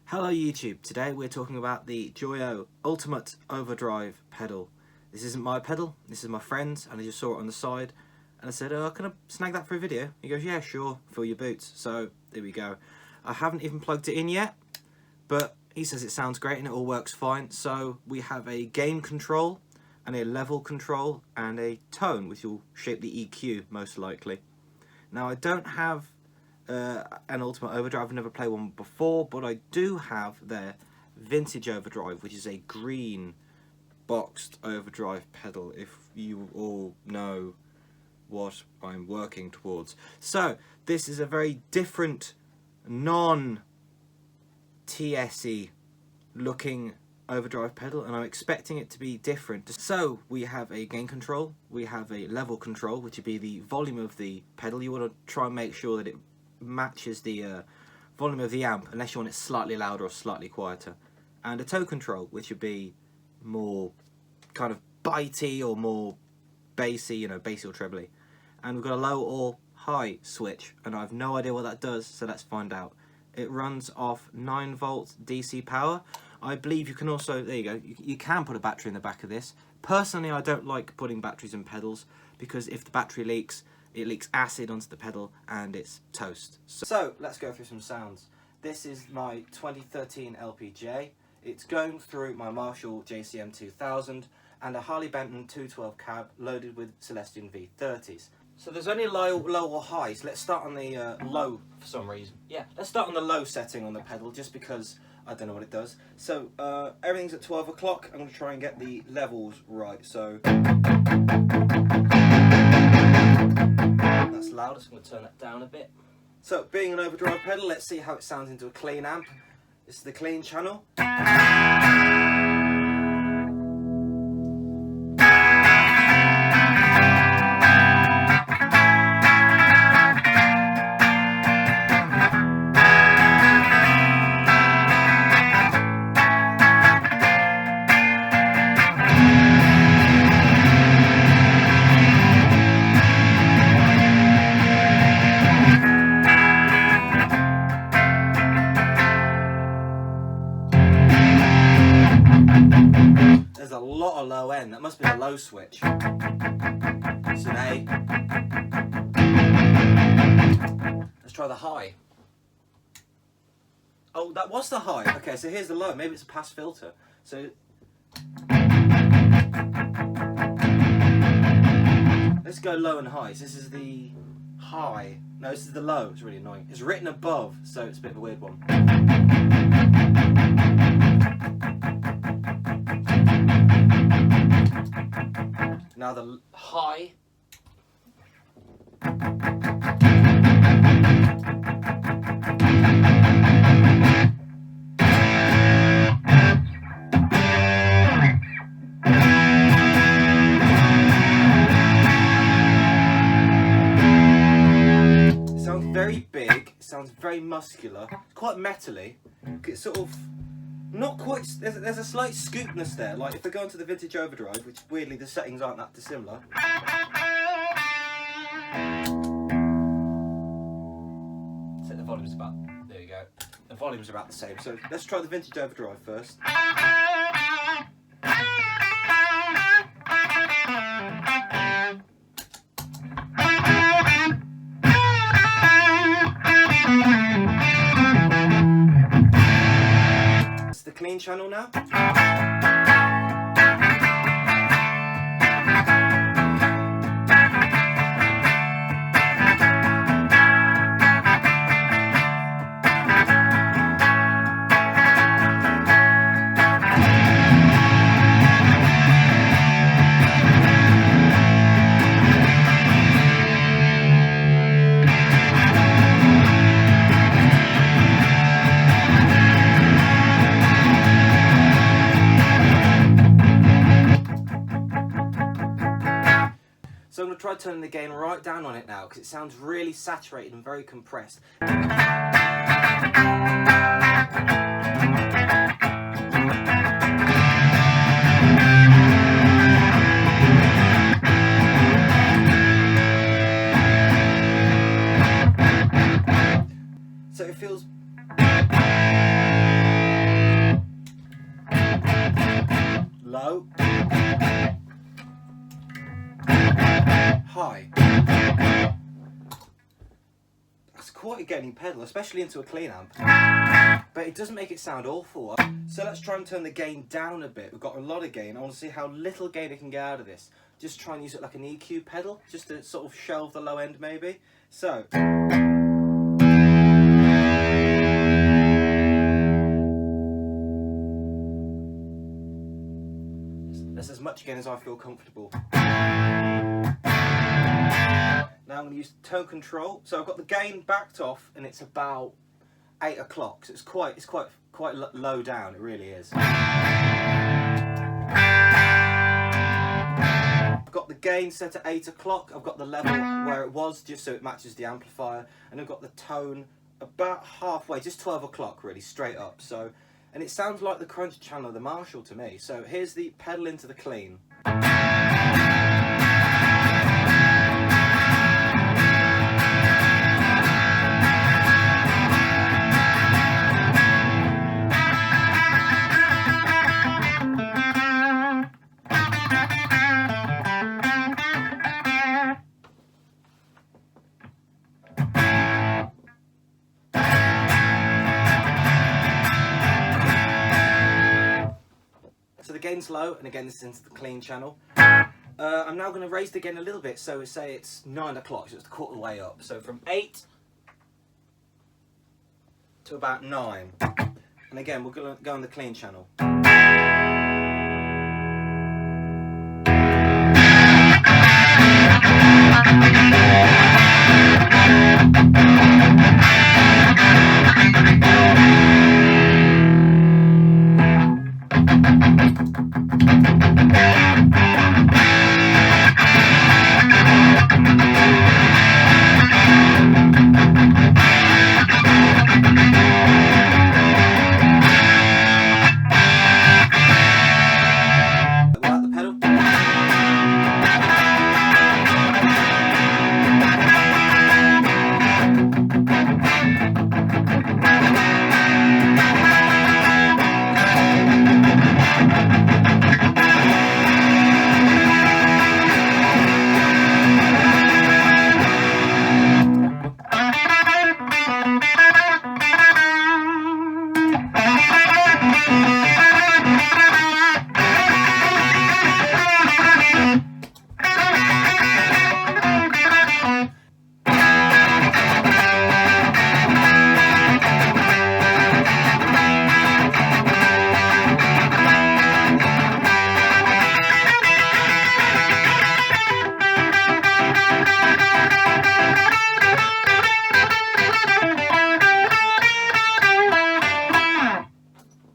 Hello YouTube, today we're talking about the Joyo Ultimate Overdrive pedal. This isn't my pedal, this is my friend's, and I just saw it on the side and I said, can I snag that for a video? He goes, yeah sure, fill your boots. So there we go. I haven't even plugged it in yet, but he says it sounds great and it all works fine. So we have a gain control and a level control and a tone, which will shape the EQ most likely. Now I don't have an Ultimate Overdrive, I've never played one before, but I do have their Vintage Overdrive, which is a green boxed overdrive pedal, if you all know what I'm working towards. So this is a very different, non-TSE looking overdrive pedal, and I'm expecting it to be different. So we have a gain control, we have a level control, which would be the volume of the pedal. You want to try and make sure that it matches the volume of the amp, unless you want it slightly louder or slightly quieter. And a tone control, which would be more kind of bitey or more bassy, you know, bassy or trebly. And we've got a low or high switch, and I have no idea what that does, so let's find out. It runs off 9 volts DC power. I believe you can also, there you go, you can put a battery in the back of this. Personally, I don't like putting batteries in pedals, because if the battery leaks, it leaks acid onto the pedal and it's toast. So let's go through some sounds. This is my 2013 LPJ. It's going through my Marshall JCM 2000 and a Harley Benton 212 cab loaded with Celestion V30s. So there's only low or high, so let's start on the low for some reason. Yeah, let's start on the low setting on the pedal, just because I don't know what it does. So everything's at 12 o'clock. I'm going to try and get the levels right. So that's loud, so I'm going to turn that down a bit. So being an overdrive pedal, let's see how it sounds into a clean amp. This is the clean channel. There's a lot of low end, that must be a low switch. It's an A. Let's try the high. Oh, that was the high. Okay, so here's the low. Maybe it's a pass filter. So let's go low and high. So this is the high. No, this is the low. It's really annoying. It's written above, so it's a bit of a weird one. Now the high. It sounds very big, it sounds very muscular, it's quite metally. It's sort of not quite, there's a slight scoopness there, like if I go into the Vintage Overdrive, which weirdly the settings aren't that dissimilar. So the volume's about, there you go, the volume's about the same. So let's try the Vintage Overdrive first. The clean channel now. So I'm going to try turning the gain right down on it now, because it sounds really saturated and very compressed. So it feels low, high. That's quite a gaining pedal, especially into a clean amp. But it doesn't make it sound awful. So let's try and turn the gain down a bit. We've got a lot of gain. I want to see how little gain I can get out of this. Just try and use it like an EQ pedal, just to sort of shelve the low end maybe. So. That's as much gain as I feel comfortable. Now I'm going to use tone control. So I've got the gain backed off, and it's about 8 o'clock. So it's quite low down. It really is. I've got the gain set at 8 o'clock. I've got the level where it was, just so it matches the amplifier, and I've got the tone about halfway, just 12 o'clock really, straight up. So, and it sounds like the crunch channel of the Marshall to me. So here's the pedal into the clean. So the gain's low, and again this is into the clean channel. I'm now going to raise the gain a little bit, so say it's 9 o'clock, so it's a quarter way up. So from 8 to about 9. And again, we're going to go on the clean channel.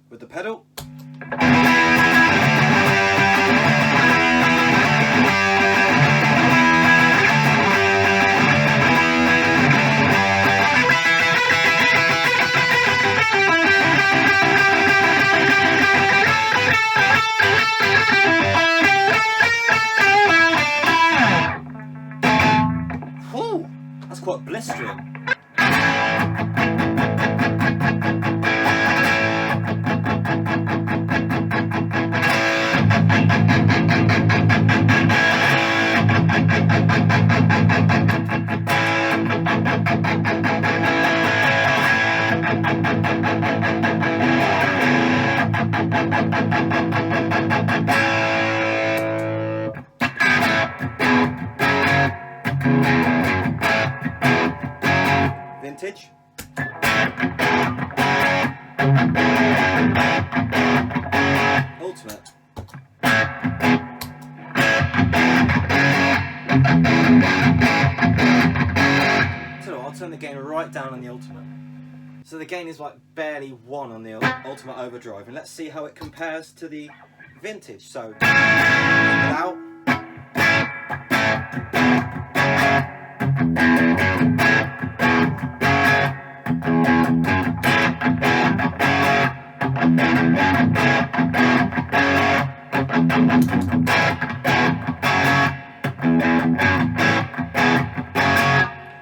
With the pedal. Whew, that's quite blistering. Vintage. Ultimate. So I'll turn the gain right down on the Ultimate. So the gain is like barely 1 on the Ultimate Overdrive, and let's see how it compares to the Vintage. So without.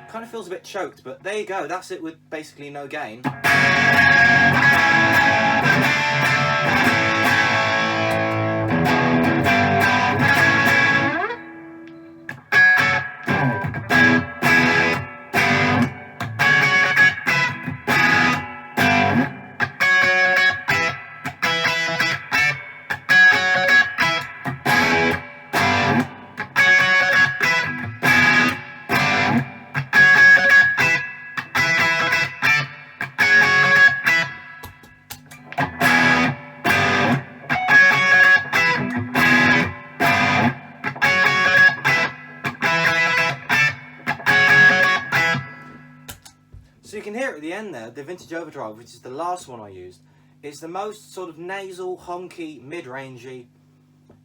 Kind of feels a bit choked, but there you go, that's it with basically no gain. hear it at the end there, the Vintage Overdrive, which is the last one I used, it's the most sort of nasal, honky, mid-rangey.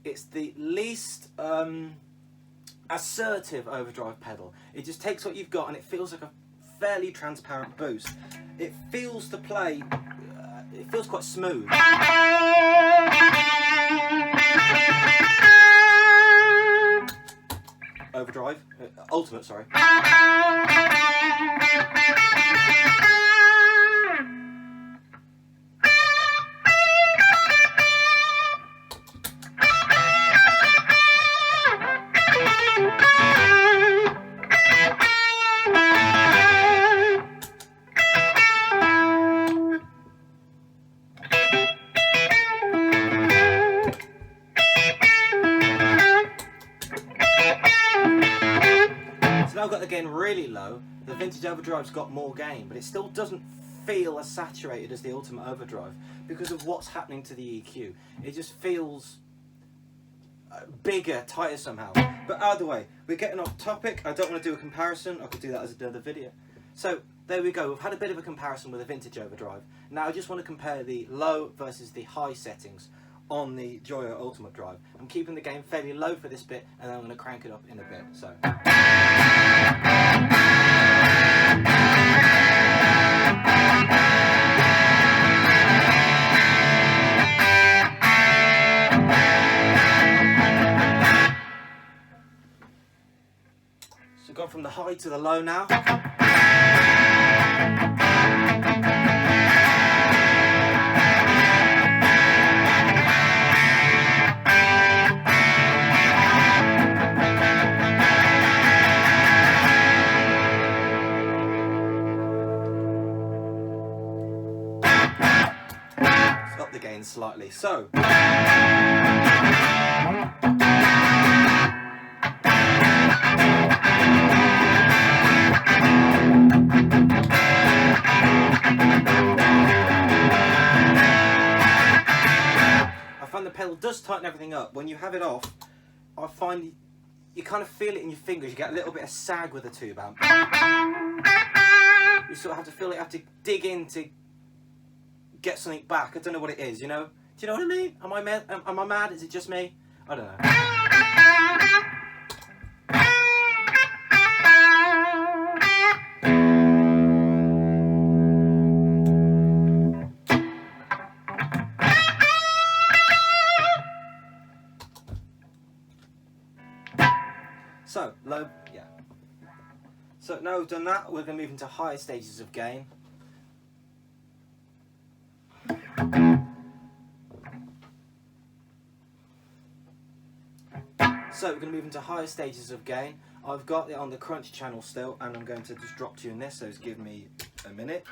It's the least assertive overdrive pedal. It just takes what you've got and it feels like a fairly transparent boost. It feels to play, it feels quite smooth. Overdrive, ultimate, sorry. I've got the gain really low. The Vintage Overdrive's got more gain, but it still doesn't feel as saturated as the Ultimate Overdrive because of what's happening to the EQ. It just feels bigger, tighter somehow. But either way, we're getting off topic. I don't want to do a comparison. I could do that as another video. So there we go. We've had a bit of a comparison with the Vintage Overdrive. Now I just want to compare the low versus the high settings on the Joyo Ultimate Drive. I'm keeping the gain fairly low for this bit, and then I'm going to crank it up in a bit. So. So gone from the high to the low now. Up the gain slightly. So. The pedal does tighten everything up. When you have it off, I find you kind of feel it in your fingers. You get a little bit of sag with the tube amp. You sort of have to feel it, have to dig in to get something back. I don't know what it is, you know? Do you know what I mean? Am I mad? Is it just me? I don't know. So, low, yeah. So now we've done that, we're going to move into higher stages of gain. So we're going to move into higher stages of gain. I've got it on the crunch channel still, and I'm going to just drop tune this, so just give me a minute.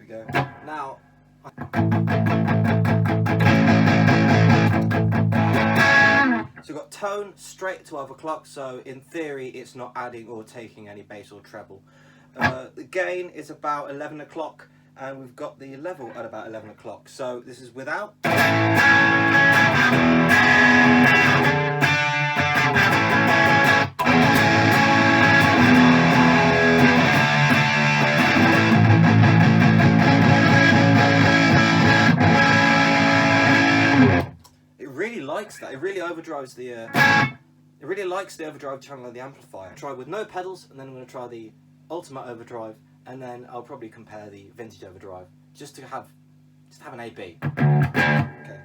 Go. Now, so we've got tone straight at 12 o'clock, so in theory it's not adding or taking any bass or treble. The gain is about 11 o'clock, and we've got the level at about 11 o'clock, so this is without. That it really overdrives the it really likes the overdrive channel of the amplifier. Try with no pedals, and then I'm going to try the Ultimate Overdrive, and then I'll probably compare the Vintage Overdrive just to have an A/B. Okay.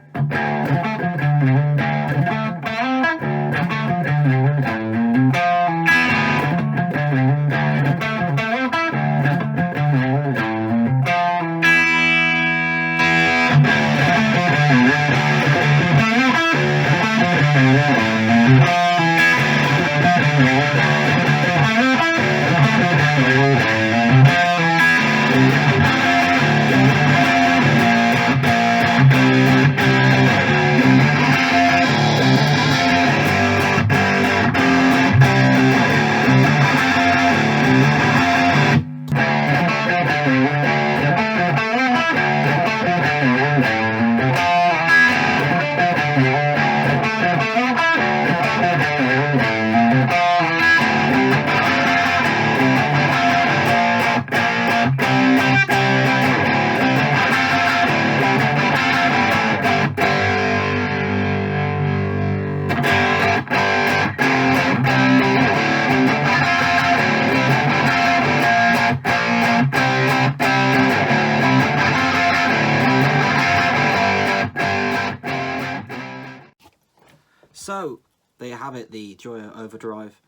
So there you have it, the Joyo Overdrive.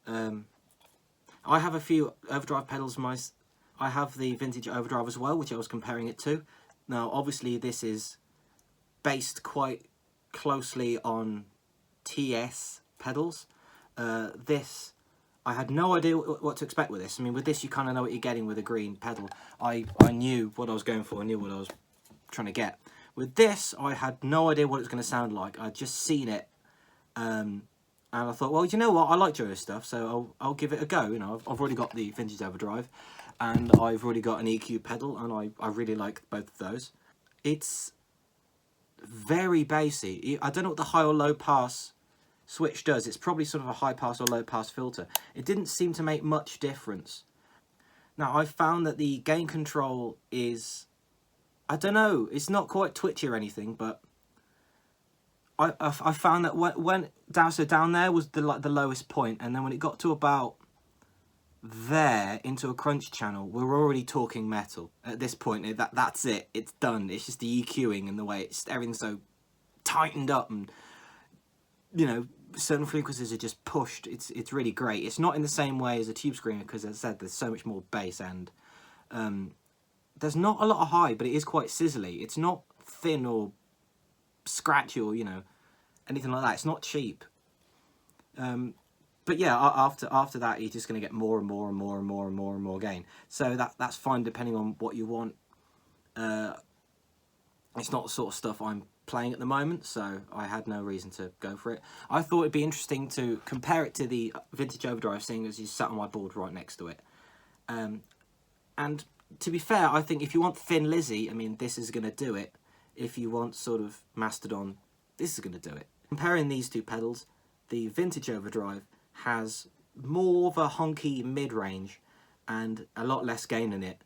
I have a few overdrive pedals. I have the Vintage Overdrive as well, which I was comparing it to. Now, obviously, this is based quite closely on TS pedals. This, I had no idea what to expect with this. I mean, with this, you kind of know what you're getting with a green pedal. I knew what I was going for. I knew what I was trying to get. With this, I had no idea what it was going to sound like. I'd just seen it. And I thought, well, you know what? I like Joyo stuff, so I'll give it a go. You know, I've already got the Vintage Overdrive, and I've already got an EQ pedal, and I really like both of those. It's very bassy. I don't know what the high or low pass switch does. It's probably sort of a high pass or low pass filter. It didn't seem to make much difference. Now, I found that the gain control is, I don't know, it's not quite twitchy or anything, but I found that when down there was the lowest point, and then when it got to about there into a crunch channel, we're already talking metal at this point. That's it. It's done. It's just the EQing and the way everything's so tightened up, and you know, certain frequencies are just pushed. It's really great. It's not in the same way as a tube screamer because, as I said, there's so much more bass, and there's not a lot of high, but it is quite sizzly. It's not thin or scratchy or, you know, anything like that. It's not cheap. But yeah, after that, you're just going to get more and more and more and more and more and more gain. So that's fine depending on what you want. It's not the sort of stuff I'm playing at the moment, so I had no reason to go for it. I thought it'd be interesting to compare it to the Vintage Overdrive, seeing as you sat on my board right next to it. And to be fair, I think if you want Thin Lizzy, I mean, this is going to do it. If you want sort of Mastodon, this is going to do it. Comparing these two pedals, the Vintage Overdrive has more of a honky mid-range and a lot less gain in it,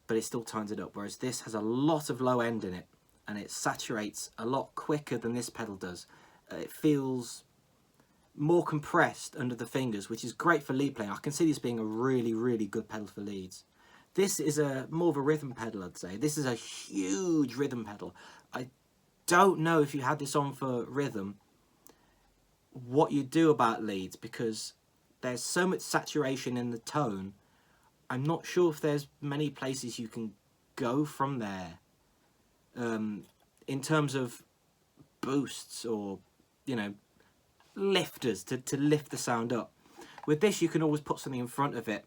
but it still tightens it up, whereas this has a lot of low end in it, and it saturates a lot quicker than this pedal does. It feels more compressed under the fingers, which is great for lead playing. I can see this being a really, really good pedal for leads. This is more of a rhythm pedal, I'd say. This is a huge rhythm pedal. I don't know if you had this on for rhythm, what you do about leads, because there's so much saturation in the tone. I'm not sure if there's many places you can go from there in terms of boosts or, you know, lifters to lift the sound up. With this, you can always put something in front of it.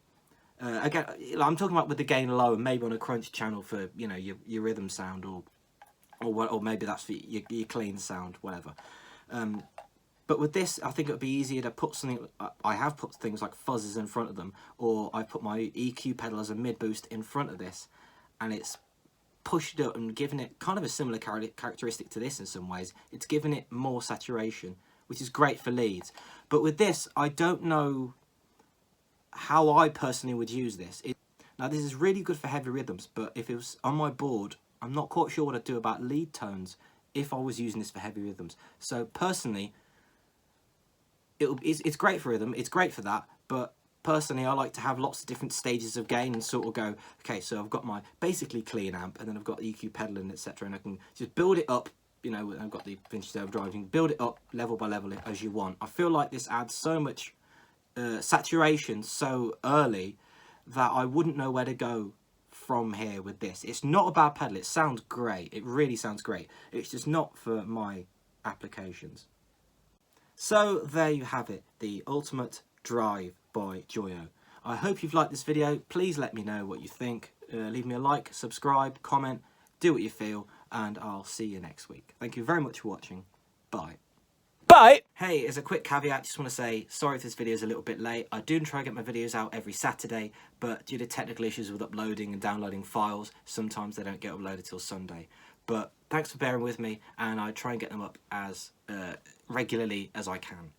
Again, I'm talking about with the gain low and maybe on a crunch channel for, you know, your rhythm sound, or maybe that's for your clean sound, whatever. But with this, I think it would be easier to put something. I have put things like fuzzes in front of them, or I put my EQ pedal as a mid boost in front of this, and it's pushed up and given it kind of a similar characteristic to this in some ways. It's given it more saturation, which is great for leads. But with this, I don't know how I personally would use this. Now, this is really good for heavy rhythms, but if it was on my board, I'm not quite sure what I'd do about lead tones if I was using this for heavy rhythms. So personally, it's great for rhythm, it's great for that, but personally I like to have lots of different stages of gain and sort of go, okay, so I've got my basically clean amp, and then I've got the EQ pedal and etc, and I can just build it up, you know. I've got the Vintage Overdrive, you can build it up level by level as you want. I feel like this adds so much saturation so early that I wouldn't know where to go from here with this. It's not a bad pedal, it sounds great, it really sounds great, it's just not for my applications. So there you have it, the Ultimate Drive by Joyo. I hope you've liked this video. Please let me know what you think. Leave me a like, subscribe, comment, do what you feel, and I'll see you next week. Thank you very much for watching. Bye. Bye! Hey, as a quick caveat, just want to say, sorry if this video is a little bit late. I do try to get my videos out every Saturday, but due to technical issues with uploading and downloading files, sometimes they don't get uploaded till Sunday. But thanks for bearing with me, and I try and get them up as regularly as I can.